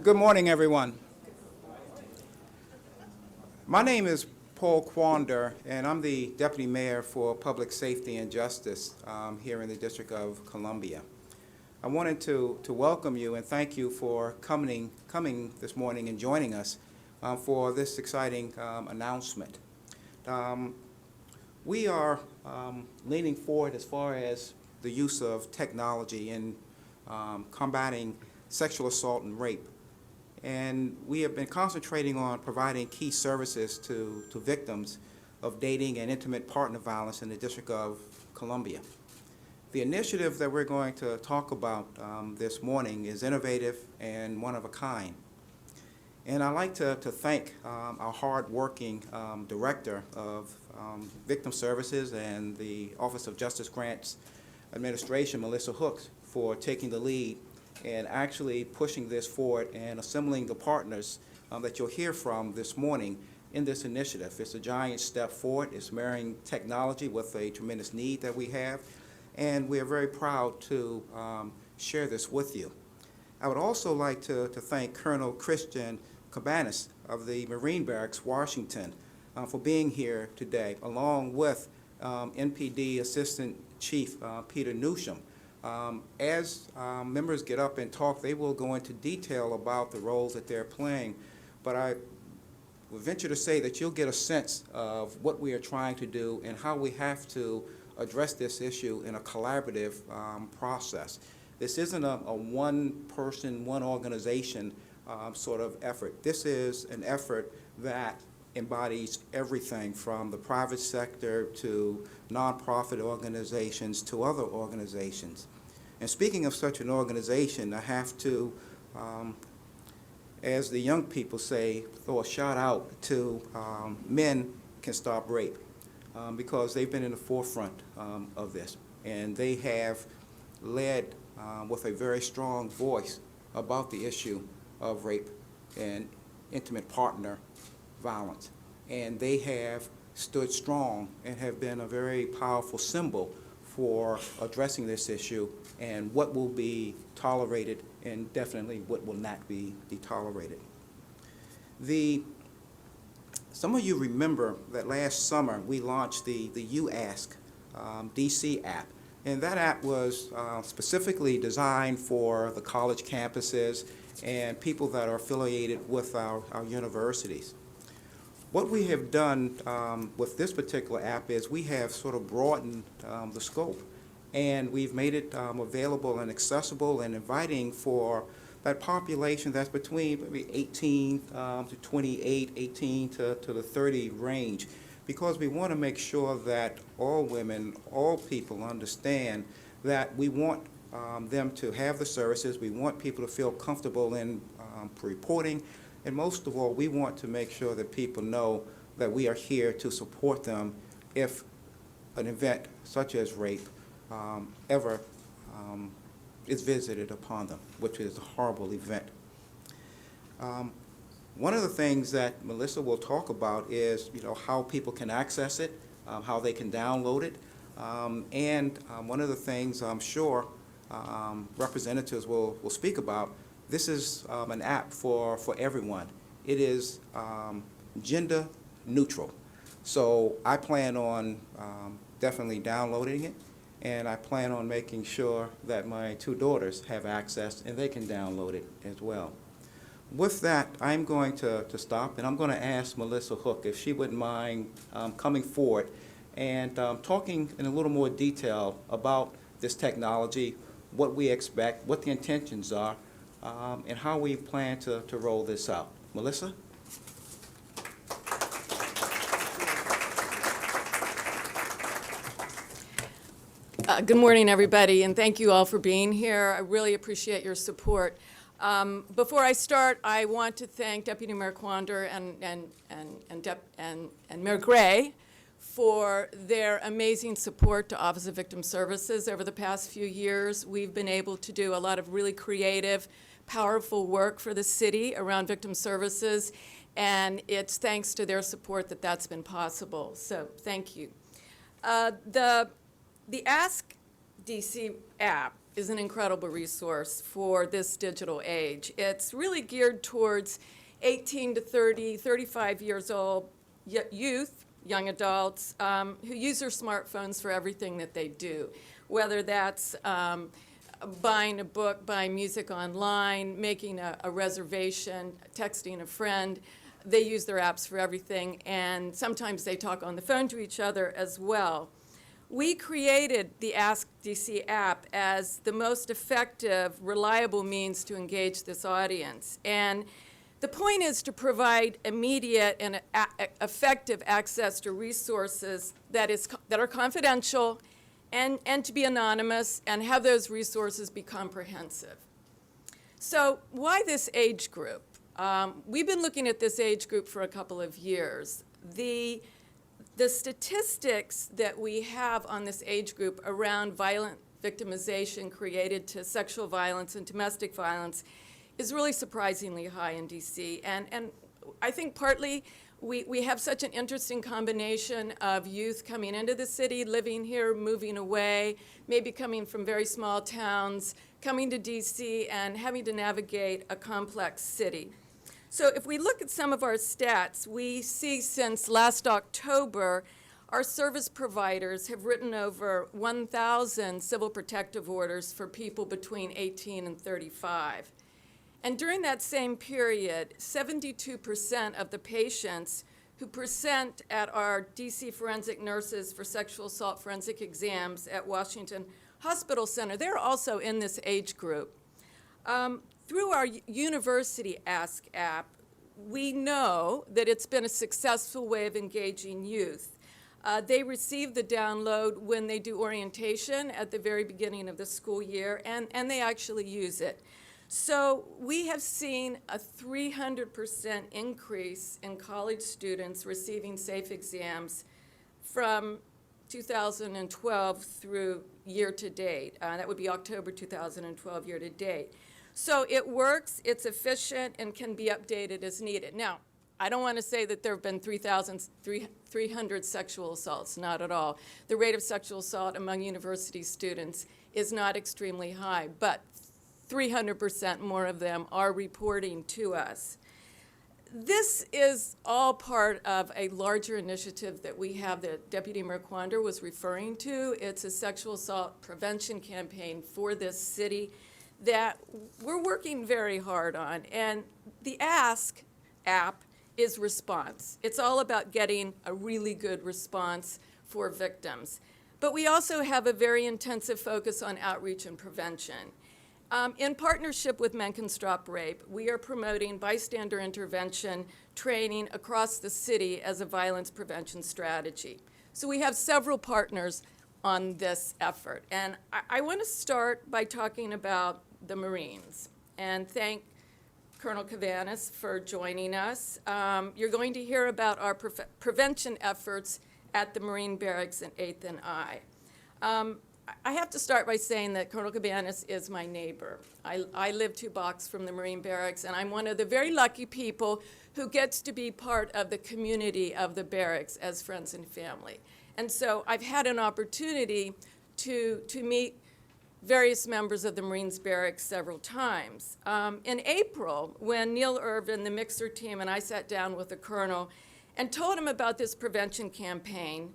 Good morning, everyone. My name is Paul Quander, and I'm the Deputy Mayor for Public Safety and Justice here in the District of Columbia. I wanted to welcome you and thank you for coming this morning and joining us for this exciting announcement. We are leaning forward as far as the use of technology in combating sexual assault and rape. And we have been concentrating on providing key services to victims of dating and intimate partner violence in the District of Columbia. The initiative that we're going to talk about this morning is innovative and one of a kind. And I'd like to thank our hard-working Director of Victim Services and the Office of Justice Grants Administration, Melissa Hooks, for taking the lead and actually pushing this forward and assembling the partners that you'll hear from this morning in this initiative. It's a giant step forward. It's marrying technology with a tremendous need that we have, and we are very proud to share this with you. I would also like to thank Colonel Christian Cabanas of the Marine Barracks, Washington, for being here today, along with NPD Assistant Chief Peter Newsham. As members get up and talk, they will go into detail about the roles that they're playing, but I would venture to say that you'll get a sense of what we are trying to do and how we have to address this issue in a collaborative process. This isn't a one-person, one organization sort of effort. This is an effort that embodies everything from the private sector to nonprofit organizations to other organizations. And speaking of such an organization, I have to, as the young people say, throw a shout out to Men Can Stop Rape, because they've been in the forefront of this. And they have led with a very strong voice about the issue of rape and intimate partner violence. And they have stood strong and have been a very powerful symbol for addressing this issue and what will be tolerated and definitely what will not be tolerated. Some of you remember that last summer we launched the You Ask DC app, and that app was specifically designed for the college campuses and people that are affiliated with our universities. What we have done with this particular app is we have sort of broadened the scope, and we've made it available and accessible and inviting for that population that's between maybe 18 to 28, 18 to the 30 range, because we want to make sure that all women, all people understand that we want them to have the services, we want people to feel comfortable in reporting, and most of all, we want to make sure that people know that we are here to support them if an event such as rape ever is visited upon them, which is a horrible event. One of the things that Melissa will talk about is, how people can access it, how they can download it, and one of the things I'm sure representatives will speak about. This is an app for everyone. It is gender neutral. So I plan on definitely downloading it, and I plan on making sure that my two daughters have access and they can download it as well. With that, I'm going to stop, and I'm going to ask Melissa Hook if she wouldn't mind coming forward and talking in a little more detail about this technology, what we expect, what the intentions are, and how we plan to roll this out. Melissa? Good morning, everybody, and thank you all for being here. I really appreciate your support. Before I start, I want to thank Deputy Mayor Quander and Mayor Gray for their amazing support to Office of Victim Services over the past few years. We've been able to do a lot of really creative, powerful work for the city around victim services, and it's thanks to their support that that's been possible. So thank you. The Ask DC app is an incredible resource for this digital age. It's really geared towards 18 to 30, 35 years old youth, young adults, who use their smartphones for everything that they do, whether that's buying a book, buying music online, making a reservation, texting a friend. They use their apps for everything, and sometimes they talk on the phone to each other as well. We created the Ask DC app as the most effective, reliable means to engage this audience. And the point is to provide immediate and effective access to resources that are confidential and to be anonymous and have those resources be comprehensive. So why this age group? We've been looking at this age group for a couple of years. The statistics that we have on this age group around violent victimization created to sexual violence and domestic violence is really surprisingly high in DC. And I think partly we have such an interesting combination of youth coming into the city, living here, moving away, maybe coming from very small towns, coming to DC and having to navigate a complex city. So if we look at some of our stats, we see since last October, our service providers have written over 1,000 civil protective orders for people between 18 and 35. And during that same period, 72% of the patients who present at our DC forensic nurses for sexual assault forensic exams at Washington Hospital Center, they're also in this age group. Through our University Ask app, we know that it's been a successful way of engaging youth. They receive the download when they do orientation at the very beginning of the school year, and they actually use it. So we have seen a 300% increase in college students receiving SAFE exams from 2012 through year to date. That would be October 2012 year to date. So it works, it's efficient, and can be updated as needed. Now, I don't want to say that there have been 300 sexual assaults, not at all. The rate of sexual assault among university students is not extremely high, but 300% more of them are reporting to us. This is all part of a larger initiative that we have that Deputy Mayor Quander was referring to. It's a sexual assault prevention campaign for this city that we're working very hard on. And the Ask app is response. It's all about getting a really good response for victims. But we also have a very intensive focus on outreach and prevention. In partnership with Men Can Stop Rape, we are promoting bystander intervention training across the city as a violence prevention strategy. So we have several partners on this effort. And I want to start by talking about the Marines and thank Colonel Cavanis for joining us. You're going to hear about our prevention efforts at the Marine Barracks in 8th and I. I have to start by saying that Colonel Cabanas is my neighbor. I live 2 blocks from the Marine Barracks, and I'm one of the very lucky people who gets to be part of the community of the barracks as friends and family. And so I've had an opportunity to meet various members of the Marines Barracks several times. In April, when Neil Irvin, the Mixer team, and I sat down with the colonel and told him about this prevention campaign,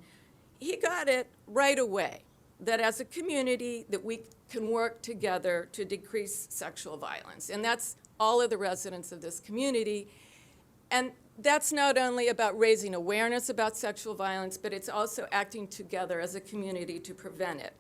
he got it right away, that as a community that we can work together to decrease sexual violence. And that's all of the residents of this community. And that's not only about raising awareness about sexual violence, but it's also acting together as a community to prevent it.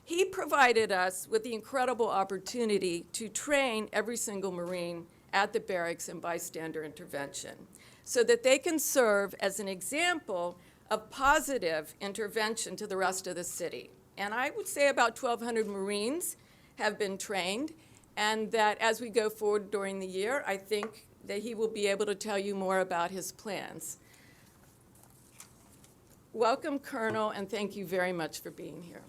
He provided us with the incredible opportunity to train every single Marine at the barracks in bystander intervention so that they can serve as an example of positive intervention to the rest of the city. And I would say about 1,200 Marines have been trained, and that as we go forward during the year, I think that he will be able to tell you more about his plans. Welcome, Colonel, and thank you very much for being here.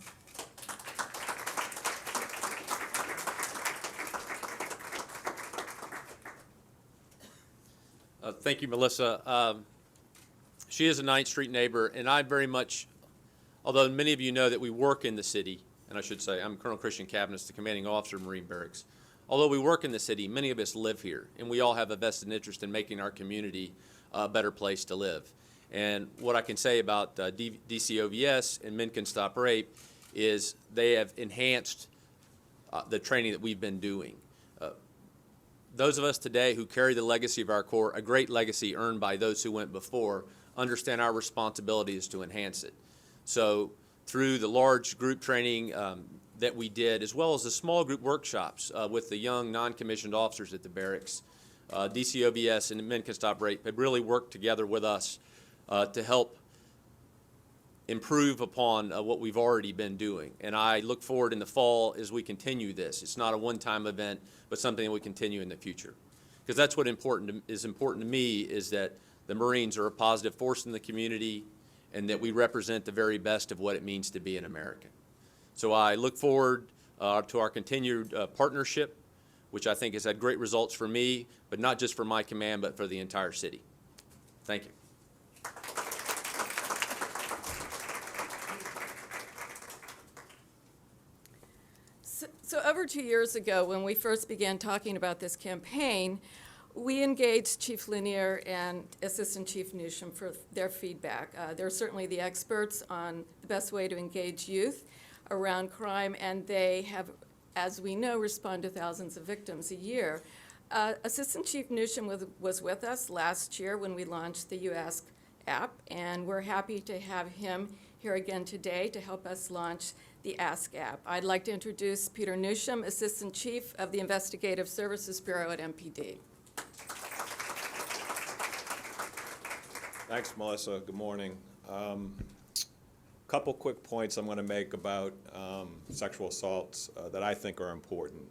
Thank you, Melissa. She is a 9th Street neighbor, and I very much, although many of you know that we work in the city, and I should say I'm Colonel Christian Cavness, the commanding officer of Marine Barracks. Although we work in the city, many of us live here, and we all have a vested interest in making our community a better place to live. And what I can say about DCOVS and Men Can Stop Rape is they have enhanced the training that we've been doing. Those of us today who carry the legacy of our Corps, a great legacy earned by those who went before, understand our responsibility is to enhance it. So through the large group training that we did, as well as the small group workshops with the young non-commissioned officers at the barracks, DCOVS and Men Can Stop Rape have really worked together with us to help improve upon what we've already been doing. And I look forward in the fall as we continue this. It's not a one-time event, but something that we continue in the future. Because that's what is important to me, is that the Marines are a positive force in the community and that we represent the very best of what it means to be an American. So I look forward to our continued partnership, which I think has had great results for me, but not just for my command, but for the entire city. Thank you. So over 2 years ago, when we first began talking about this campaign, we engaged Chief Lanier and Assistant Chief Newsham for their feedback. They're certainly the experts on the best way to engage youth around crime, and they have, as we know, responded to thousands of victims a year. Assistant Chief Newsham was with us last year when we launched the You Ask app, and we're happy to have him here again today to help us launch the Ask app. I'd like to introduce Peter Newsham, Assistant Chief of the Investigative Services Bureau at MPD. Thanks, Melissa. Good morning. Couple quick points I'm going to make about sexual assaults that I think are important.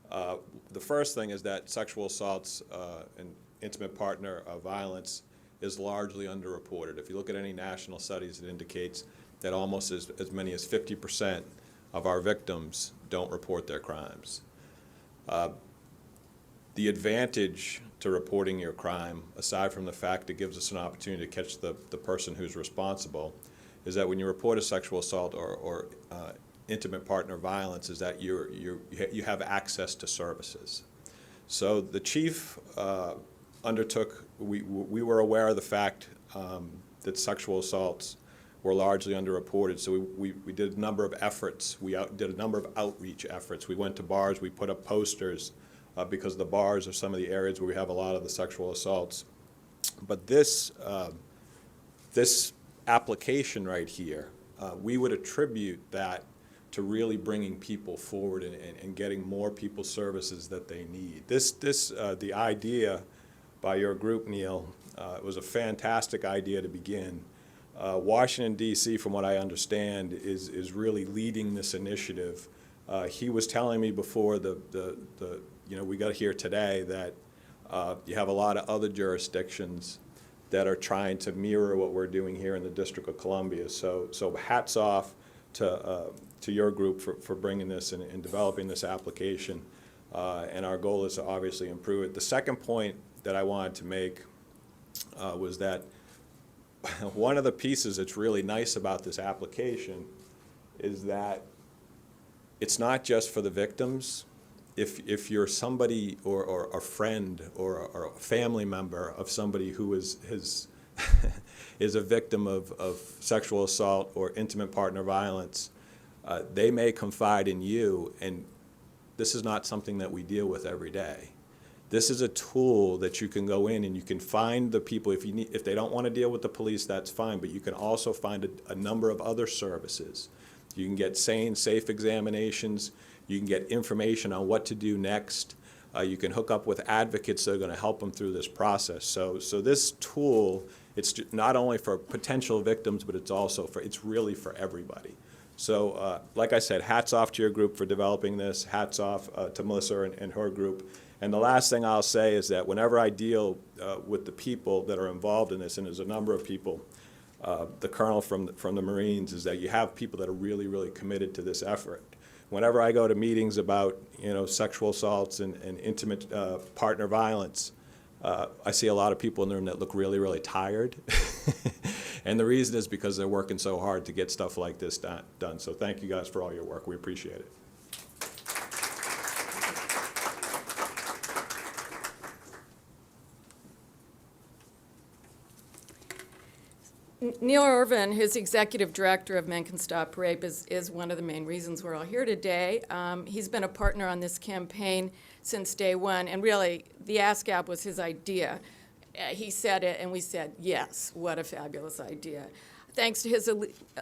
The first thing is that sexual assaults and intimate partner violence is largely underreported. If you look at any national studies, it indicates that almost as many as 50% of our victims don't report their crimes. The advantage to reporting your crime, aside from the fact it gives us an opportunity to catch the person who's responsible, is that when you report a sexual assault or intimate partner violence, is that you have access to services. So the chief undertook, we were aware of the fact that sexual assaults were largely underreported, so we did a number of efforts. We did a number of outreach efforts. We went to bars, we put up posters, because the bars are some of the areas where we have a lot of the sexual assaults. But this application right here, we would attribute that to really bringing people forward and getting more people services that they need. The idea by your group, Neil, was a fantastic idea to begin. Washington, D.C., from what I understand, is really leading this initiative. He was telling me before we got here today that you have a lot of other jurisdictions that are trying to mirror what we're doing here in the District of Columbia. So hats off to your group for bringing this and developing this application. And our goal is to obviously improve it. The second point that I wanted to make was that one of the pieces that's really nice about this application is that it's not just for the victims. If you're somebody or a friend or a family member of somebody who is a victim of sexual assault or intimate partner violence, they may confide in you, and this is not something that we deal with every day. This is a tool that you can go in and you can find the people. If they don't want to deal with the police, that's fine, but you can also find a number of other services. You can get safe examinations. You can get information on what to do next. You can hook up with advocates that are going to help them through this process. So this tool, it's not only for potential victims, but it's really for everybody. So like I said, hats off to your group for developing this. Hats off to Melissa and her group. And the last thing I'll say is that whenever I deal with the people that are involved in this, and there's a number of people, the colonel from the Marines, is that you have people that are really, really committed to this effort. Whenever I go to meetings about sexual assaults and intimate partner violence, I see a lot of people in the room that look really, really tired. And the reason is because they're working so hard to get stuff like this done. So thank you guys for all your work. We appreciate it. Neil Irvin, who's executive director of Men Can Stop Rape, is one of the main reasons we're all here today. He's been a partner on this campaign since day one, and really, the ASCAP was his idea. He said it, and we said, yes, what a fabulous idea. Thanks to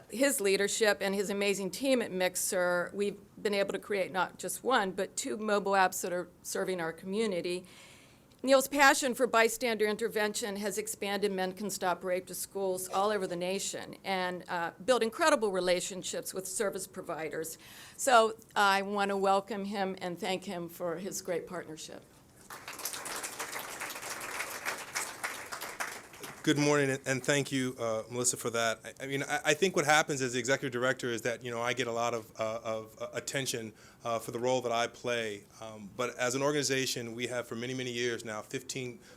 his leadership and his amazing team at Mixer, we've been able to create not just one, but 2 mobile apps that are serving our community. Neil's passion for bystander intervention has expanded Men Can Stop Rape to schools all over the nation and built incredible relationships with service providers. So I want to welcome him and thank him for his great partnership. Good morning, and thank you, Melissa, for that. I think what happens as the executive director is that, I get a lot of attention for the role that I play. But as an organization, we have for many, many years now,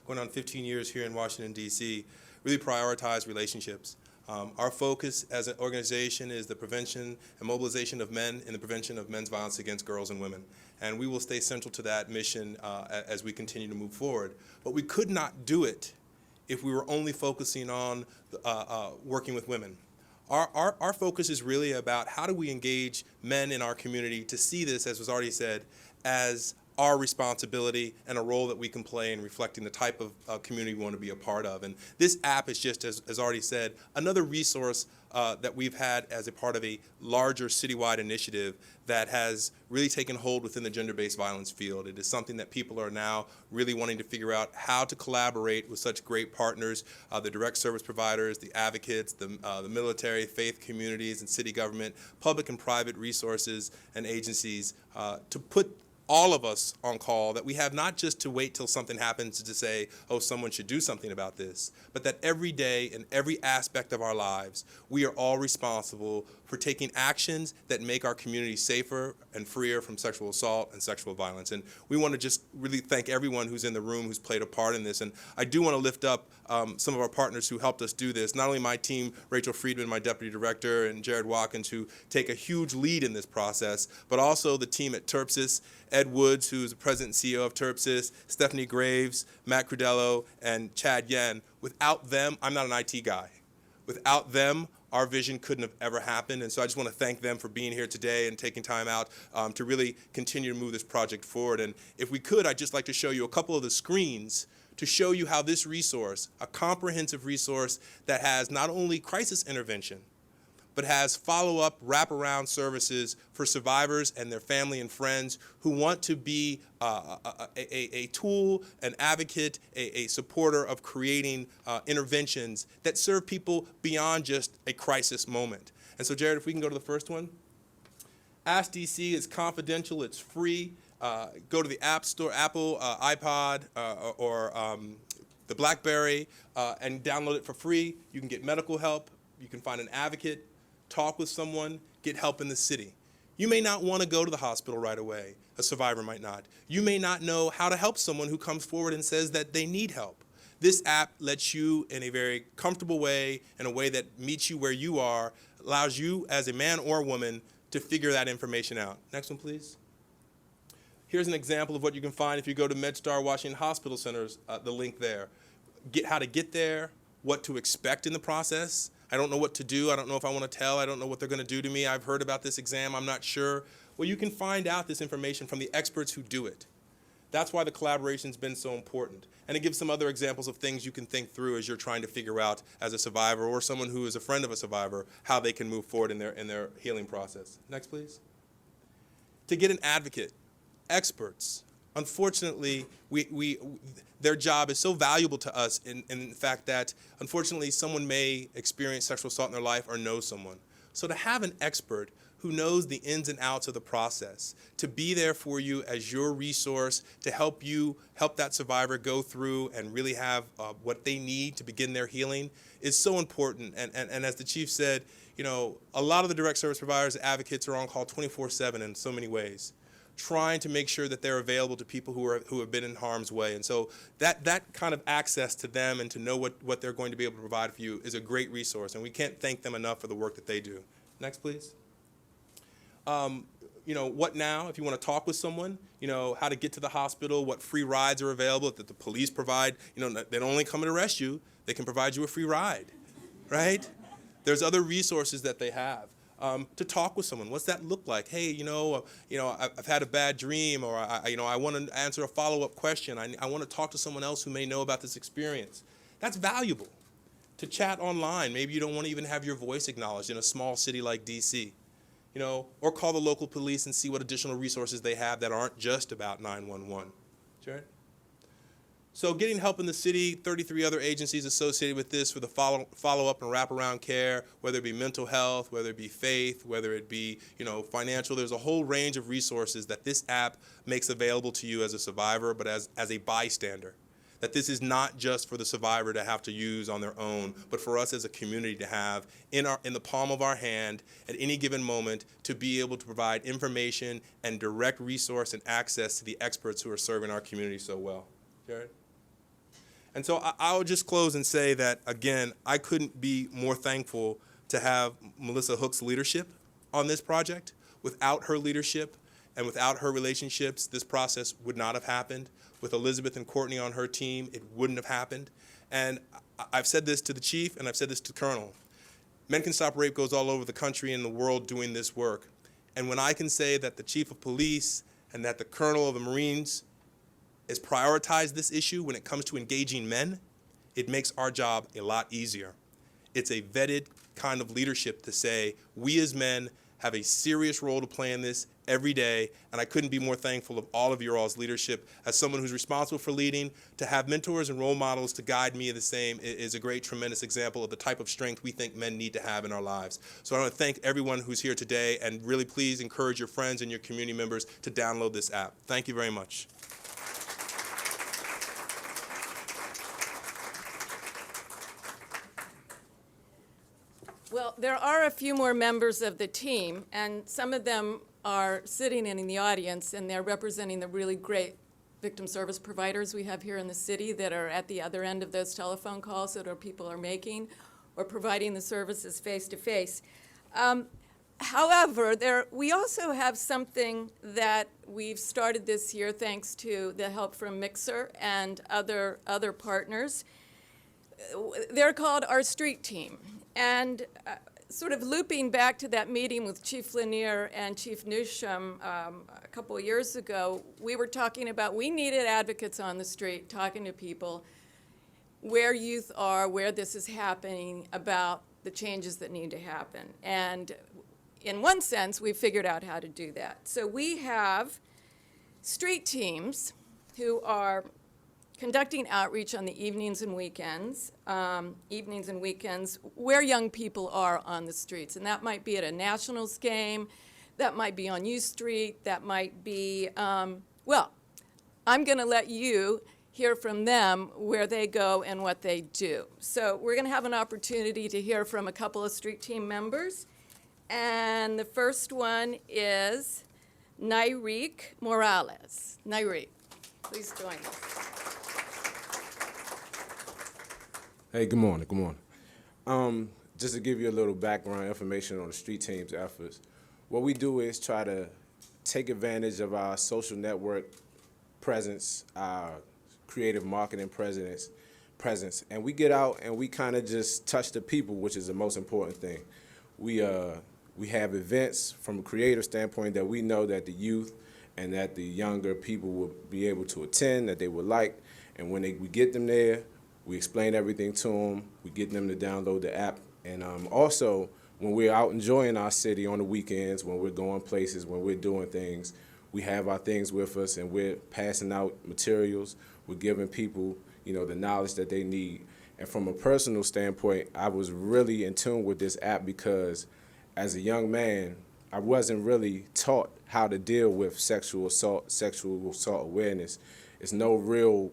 going on 15 years here in Washington, D.C., really prioritized relationships. Our focus as an organization is the prevention and mobilization of men in the prevention of men's violence against girls and women. And we will stay central to that mission as we continue to move forward. But we could not do it if we were only focusing on working with women. Our focus is really about how do we engage men in our community to see this, as was already said, as our responsibility and a role that we can play in reflecting the type of community we want to be a part of. And this app is just, as already said, another resource that we've had as a part of a larger citywide initiative that has really taken hold within the gender-based violence field. It is something that people are now really wanting to figure out how to collaborate with such great partners, the direct service providers, the advocates, the military, faith communities, and city government, public and private resources and agencies to put all of us on call, that we have not just to wait till something happens to say, oh, someone should do something about this, but that every day in every aspect of our lives, we are all responsible for taking actions that make our community safer and freer from sexual assault and sexual violence. And we want to just really thank everyone who's in the room who's played a part in this. And I do want to lift up some of our partners who helped us do this. Not only my team, Rachel Friedman, my deputy director, and Jared Watkins, who take a huge lead in this process, but also the team at Terpsys, Ed Woods, who's the president and CEO of Terpsys, Stephanie Graves, Matt Crudello, and Chad Yen. Without them, I'm not an IT guy. Without them, our vision couldn't have ever happened. And so I just want to thank them for being here today and taking time out to really continue to move this project forward. And if we could, I'd just like to show you a couple of the screens to show you how this resource, a comprehensive resource that has not only crisis intervention, but has follow-up, wraparound services for survivors and their family and friends who want to be a tool, an advocate, a supporter of creating interventions that serve people beyond just a crisis moment. And so, Jared, if we can go to the first one. Ask DC is confidential, it's free. Go to the App Store, Apple, iPod, or the BlackBerry, and download it for free. You can get medical help. You can find an advocate, talk with someone, get help in the city. You may not want to go to the hospital right away. A survivor might not. You may not know how to help someone who comes forward and says that they need help. This app lets you, in a very comfortable way, in a way that meets you where you are, allows you as a man or woman to figure that information out. Next one, please. Here's an example of what you can find if you go to MedStar Washington Hospital Centers, the link there. How to get there, what to expect in the process. I don't know what to do. I don't know if I want to tell. I don't know what they're going to do to me. I've heard about this exam. I'm not sure. Well, you can find out this information from the experts who do it. That's why the collaboration's been so important. And it gives some other examples of things you can think through as you're trying to figure out as a survivor or someone who is a friend of a survivor, how they can move forward in their healing process. Next, please. To get an advocate, experts. Unfortunately, their job is so valuable to us in the fact that, unfortunately, someone may experience sexual assault in their life or know someone. So to have an expert who knows the ins and outs of the process, to be there for you as your resource, to help that survivor go through and really have what they need to begin their healing is so important. And as the chief said, a lot of the direct service providers, advocates are on call 24/7 in so many ways. trying to make sure that they're available to people who have been in harm's way. And so that kind of access to them and to know what they're going to be able to provide for you is a great resource, and we can't thank them enough for the work that they do. Next, please. What now? If you want to talk with someone, how to get to the hospital, what free rides are available that the police provide. They don't only come and arrest you, they can provide you a free ride, right? There's other resources that they have. To talk with someone, what's that look like? Hey, I've had a bad dream, or I want to answer a follow-up question. I want to talk to someone else who may know about this experience. That's valuable. To chat online, maybe you don't want to even have your voice acknowledged in a small city like DC. Or call the local police and see what additional resources they have that aren't just about 911. Jared? So getting help in the city, 33 other agencies associated with this for the follow-up and wraparound care, whether it be mental health, whether it be faith, whether it be, financial. There's a whole range of resources that this app makes available to you as a survivor, but as a bystander. That this is not just for the survivor to have to use on their own, but for us as a community to have in the palm of our hand at any given moment to be able to provide information and direct resource and access to the experts who are serving our community so well. Jared? And so I'll just close and say that, again, I couldn't be more thankful to have Melissa Hook's leadership on this project. Without her leadership and without her relationships, this process would not have happened. With Elizabeth and Courtney on her team, it wouldn't have happened. And I've said this to the chief, and I've said this to the colonel. Men Can Stop Rape goes all over the country and the world doing this work. And when I can say that the chief of police and that the colonel of the Marines has prioritized this issue when it comes to engaging men, it makes our job a lot easier. It's a vetted kind of leadership to say, we as men have a serious role to play in this every day, and I couldn't be more thankful of all of your all's leadership. As someone who's responsible for leading, to have mentors and role models to guide me the same is a great, tremendous example of the type of strength we think men need to have in our lives. So I want to thank everyone who's here today, and really please encourage your friends and your community members to download this app. Thank you very much. Well, there are a few more members of the team, and some of them are sitting in the audience, and they're representing the really great victim service providers we have here in the city that are at the other end of those telephone calls that our people are making or providing the services face-to-face. However, we also have something that we've started this year thanks to the help from Mixer and other partners. They're called our street team. And sort of looping back to that meeting with Chief Lanier and Chief Newsham a couple of years ago, we were talking about we needed advocates on the street talking to people where youth are, where this is happening, about the changes that need to happen. And in one sense, we figured out how to do that. So we have street teams who are conducting outreach on the evenings and weekends where young people are on the streets. And that might be at a Nationals game, that might be on U Street, that might be, well, I'm going to let you hear from them where they go and what they do. So we're going to have an opportunity to hear from a couple of street team members. And the first one is Nairik Morales. Nairik, please join us. Hey, good morning, good morning. Just to give you a little background information on the street team's efforts, what we do is try to take advantage of our social network presence, our creative marketing presence, and we get out and we kind of just touch the people, which is the most important thing. We have events from a creative standpoint that we know that the youth and that the younger people will be able to attend, that they would like, and when we get them there, we explain everything to them. We get them to download the app. And also, when we're out enjoying our city on the weekends, when we're going places, when we're doing things, we have our things with us and we're passing out materials. We're giving people, the knowledge that they need. And from a personal standpoint, I was really in tune with this app because as a young man, I wasn't really taught how to deal with sexual assault awareness. It's no real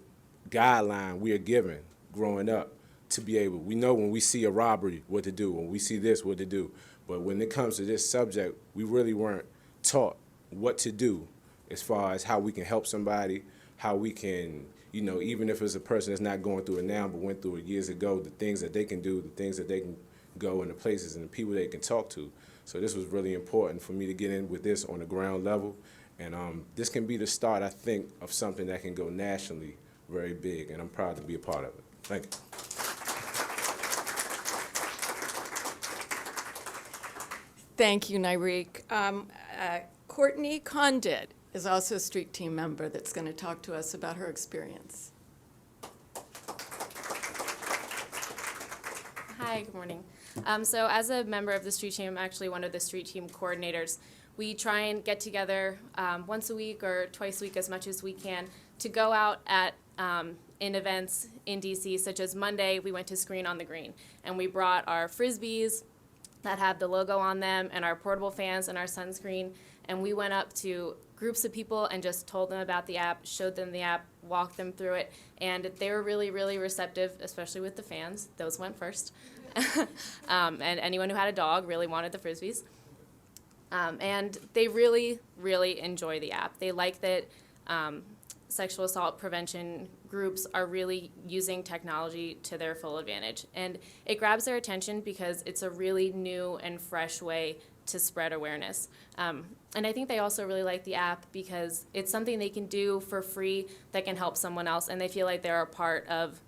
guideline we are given growing up to be able, we know when we see a robbery what to do, when we see this what to do, but when it comes to this subject, we really weren't taught what to do as far as how we can help somebody, how we can, you know, even if it's a person that's not going through it now but went through it years ago, the things that they can do, the things that they can go, and the places and the people they can talk to. So this was really important for me to get in with this on the ground level. And this can be the start, I think, of something that can go nationally very big, and I'm proud to be a part of it. Thank you. Thank you, Nyreek. Courtney Condit is also a street team member that's going to talk to us about her experience. Hi, good morning. So as a member of the street team, I'm actually one of the street team coordinators. We try and get together once a week or twice a week as much as we can to go out at in events in DC, such as Monday, we went to Screen on the Green, and we brought our Frisbees that have the logo on them and our portable fans and our sunscreen, and we went up to groups of people and just told them about the app, showed them the app, walked them through it, and they were really, really receptive, especially with the fans. Those went first. And anyone who had a dog really wanted the Frisbees. And they really, really enjoy the app. They like that sexual assault prevention groups are really using technology to their full advantage. And it grabs their attention because it's a really new and fresh way to spread awareness. And I think they also really like the app because it's something they can do for free that can help someone else, and they feel like they're a part of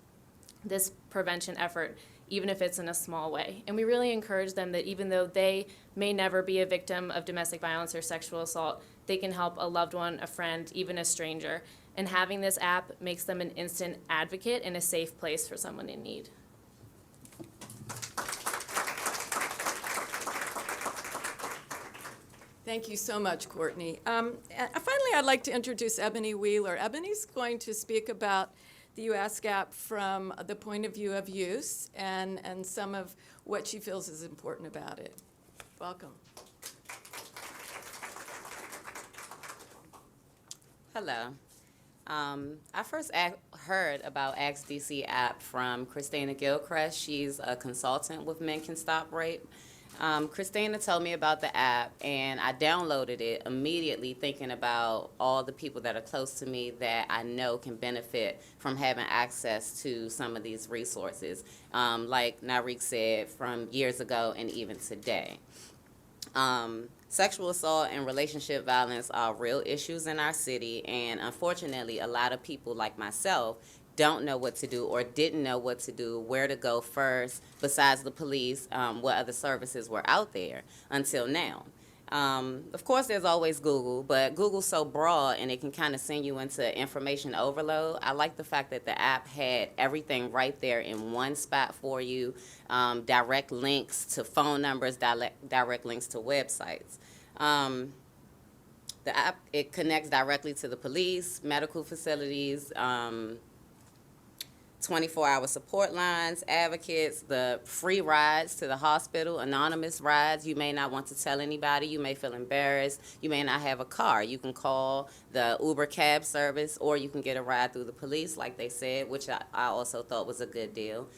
this prevention effort, even if it's in a small way. And we really encourage them that even though they may never be a victim of domestic violence or sexual assault, they can help a loved one, a friend, even a stranger. And having this app makes them an instant advocate and a safe place for someone in need. Thank you so much, Courtney. Finally, I'd like to introduce Ebony Wheeler. Ebony's going to speak about the UASC app from the point of view of use and some of what she feels is important about it. Welcome. Hello. I first heard about Ask DC app from Christina Gilchrist. She's a consultant with Men Can Stop Rape. Christina told me about the app, and I downloaded it immediately thinking about all the people that are close to me that I know can benefit from having access to some of these resources, like Nyreek said, from years ago and even today. Sexual assault and relationship violence are real issues in our city, and unfortunately, a lot of people like myself don't know what to do or didn't know what to do, where to go first, besides the police, what other services were out there until now. Of course, there's always Google, but Google's so broad and it can kind of send you into information overload. I like the fact that the app had everything right there in one spot for you, direct links to phone numbers, direct links to websites. The app, it connects directly to the police, medical facilities, 24-hour support lines, advocates, the free rides to the hospital, anonymous rides. You may not want to tell anybody. You may feel embarrassed. You may not have a car. You can call the Uber cab service, or you can get a ride through the police, like they said, which I also thought was a good deal.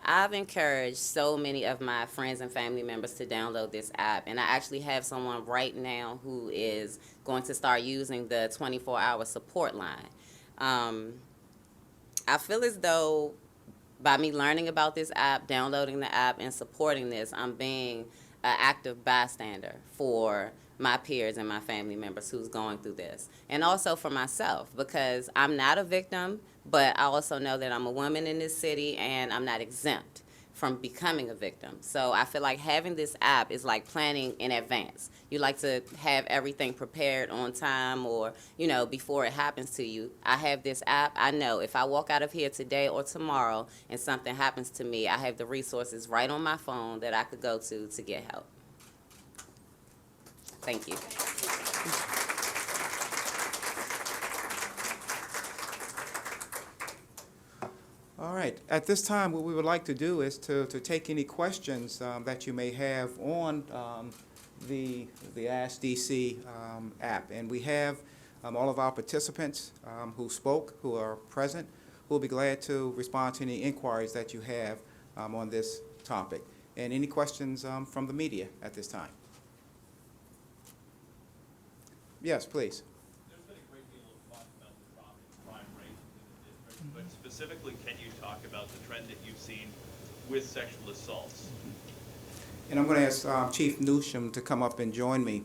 I've encouraged so many of my friends and family members to download this app, and I actually have someone right now who is going to start using the 24-hour support line. I feel as though by me learning about this app, downloading the app, and supporting this, I'm being an active bystander for my peers and my family members who's going through this. And also for myself, because I'm not a victim, but I also know that I'm a woman in this city and I'm not exempt from becoming a victim. So I feel like having this app is like planning in advance. You like to have everything prepared on time, or, you know, before it happens to you. I have this app. I know if I walk out of here today or tomorrow and something happens to me, I have the resources right on my phone that I could go to get help. Thank you. All right. At this time, what we would like to do is to take any questions that you may have on the Ask DC app. And we have all of our participants who spoke, who are present, who will be glad to respond to any inquiries that you have on this topic. And any questions from the media at this time? Yes, please. There's been a specifically, can you talk about the trend that you've seen with sexual assaults? And I'm going to ask Chief Newsham to come up and join me.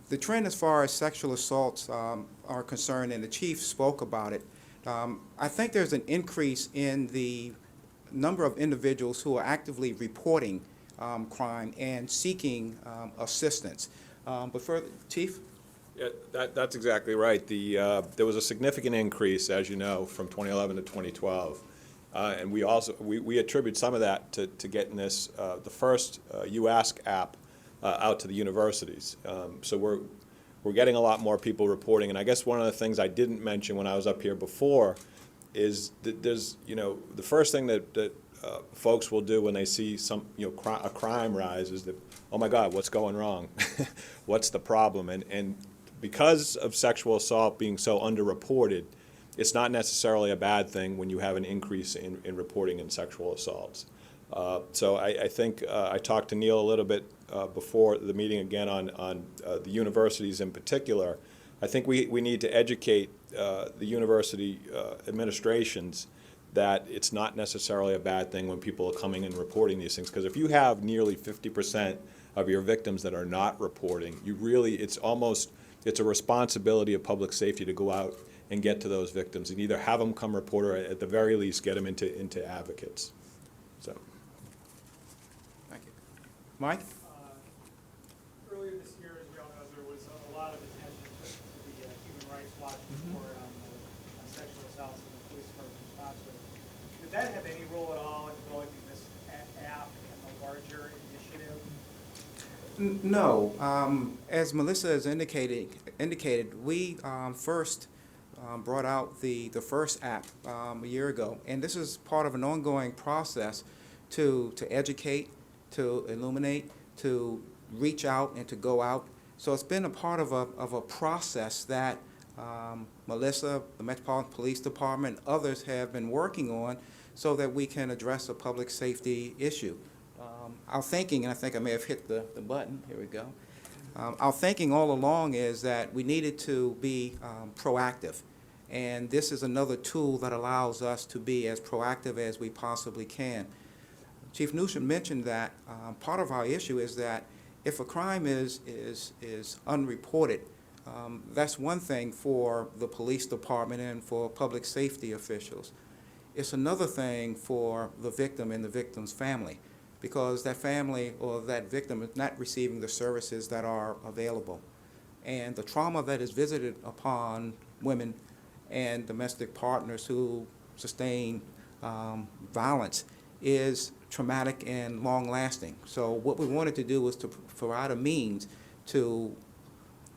The trend as far as sexual assaults are concerned, and the chief spoke about it, I think there's an increase in the number of individuals who are actively reporting crime and seeking assistance. But further, Chief? Yeah, that's exactly right. There was a significant increase, as you know, from 2011 to 2012. And we attribute some of that to getting this, the first You Ask app out to the universities. So we're getting a lot more people reporting. And I guess one of the things I didn't mention when I was up here before is that there's, the first thing that folks will do when they see a crime rise is that, oh my God, what's going wrong? What's the problem? And because of sexual assault being so underreported, it's not necessarily a bad thing when you have an increase in reporting in sexual assaults. So I think I talked to Neil a little bit before the meeting again on the universities in particular. I think we need to educate the university administrations that it's not necessarily a bad thing when people are coming and reporting these things. Because if you have nearly 50% of your victims that are not reporting, it's a responsibility of public safety to go out and get to those victims and either have them come report or at the very least get them into advocates. So. Thank you. Mike? Earlier this year, as we all know, there was a lot of attention put to the Human Rights Watch report on sexual assaults in the police department response rate. Did that have any role at all in developing this app and the larger initiative? No. As Melissa has indicated, we first brought out the first app a year ago, and this is part of an ongoing process to educate, to illuminate, to reach out and to go out. So it's been a part of a process that Melissa, the Metropolitan Police Department, others have been working on so that we can address a public safety issue. Our thinking, and I think I may have hit the button, here we go. Our thinking all along is that we needed to be proactive, and this is another tool that allows us to be as proactive as we possibly can. Chief Newsham mentioned that part of our issue is that if a crime is unreported, that's one thing for the police department and for public safety officials. It's another thing for the victim and the victim's family, because that family or that victim is not receiving the services that are available. And the trauma that is visited upon women and domestic partners who sustain violence is traumatic and long-lasting. So what we wanted to do was to provide a means to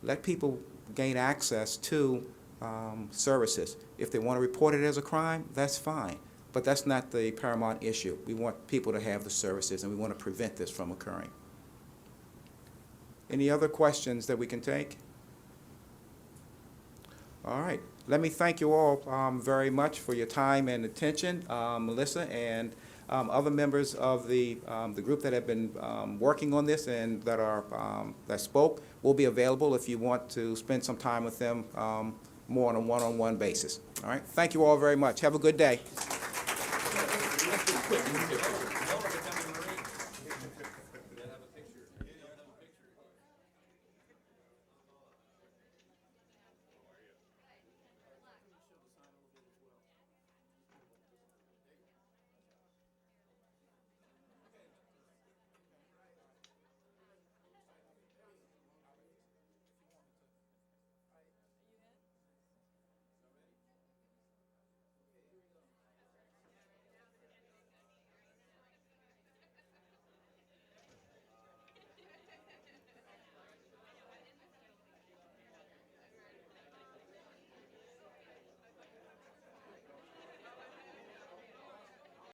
let people gain access to services. If they want to report it as a crime, that's fine. But that's not the paramount issue. We want people to have the services, and we want to prevent this from occurring. Any other questions that we can take? All right. Let me thank you all very much for your time and attention. Melissa and other members of the group that have been working on this and that spoke will be available if you want to spend some time with them more on a one-on-one basis. All right. Thank you all very much. Have a good day.